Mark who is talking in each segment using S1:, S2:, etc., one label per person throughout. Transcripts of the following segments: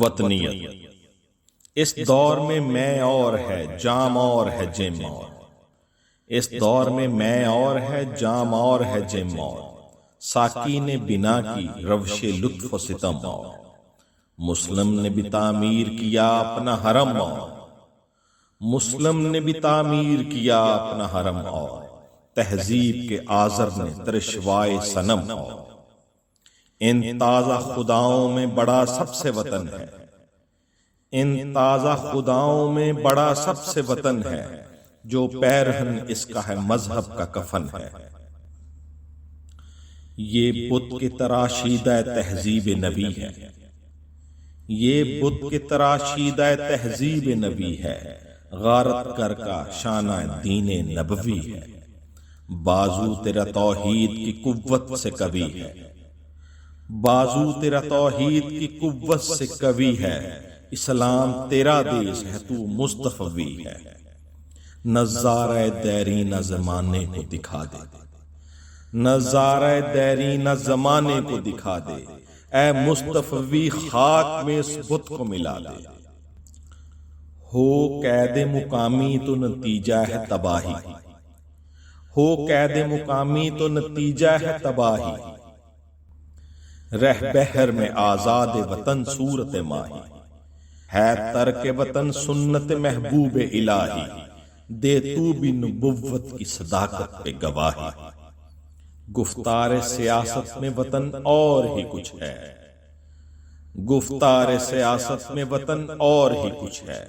S1: وطنیت۔ اس دور میں میں اور ہے، جام اور ہے، جم اور۔ اس دور میں میں اور ہے، جام اور ہے، جم اور۔ ساقی نے بنا کی روش لطف و ستم اور۔ مسلم نے بھی تعمیر کیا اپنا حرم اور۔ مسلم نے بھی تعمیر کیا اپنا حرم اور۔ تہذیب کے آذر نے ترشوائے صنم اور۔ ان تازہ خداؤں میں بڑا سب سے وطن ہے، ان تازہ خداؤں میں بڑا سب سے وطن ہے، جو پیرہن اس کا ہے مذہب کا کفن ہے۔ یہ بت کے تراشیدہ تہذیب نبی ہے، یہ بت کے تراشیدہ تہذیب نبی ہے، غارت کر کا شانہ دین نبوی ہے۔ بازو تیرا توحید کی قوت سے قوی ہے، بازو تیرا توحید کی قوت سے قوی ہے، اسلام تیرا دیس ہے، تو مصطفی ہے۔ نظارہ دیرینہ زمانے کو دکھا دے، نظارہ دیرینہ زمانے کو دکھا دے، اے مصطفی خاک میں اس بت کو ملا دے۔ ہو قید مقامی تو نتیجہ ہے تباہی، ہو قید مقامی تو نتیجہ ہے تباہی، رہ بحر میں آزاد وطن صورت ماہی، ہے ترک وطن سنت محبوب الہی، دے تو بھی نبوت کی صداقت پہ گواہی۔ گفتار سیاست میں وطن اور ہی کچھ ہے، گفتار سیاست میں وطن اور ہی کچھ ہے،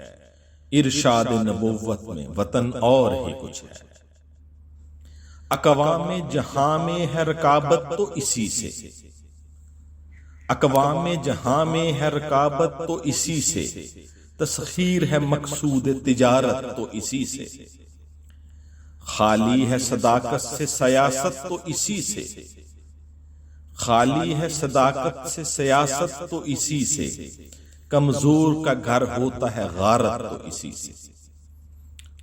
S1: ارشاد نبوت میں وطن اور ہی کچھ ہے۔ اقوام جہاں میں ہے رقابت تو اسی سے، اقوام جہاں میں ہے رقابت تو اسی سے، تسخیر ہے مقصود تجارت تو اسی سے، خالی ہے صداقت سے سیاست تو اسی سے، خالی ہے صداقت سے سیاست تو اسی سے، کمزور کا گھر ہوتا ہے غارت تو اسی سے۔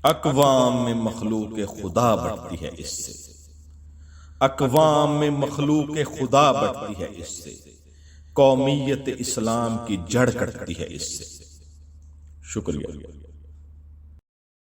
S1: اقوام میں مخلوق خدا بڑھتی ہے اس سے، اقوام میں مخلوق خدا بڑھتی ہے اس سے، قومیت اسلام کی جڑ کٹتی ہے اس سے۔ شکریہ۔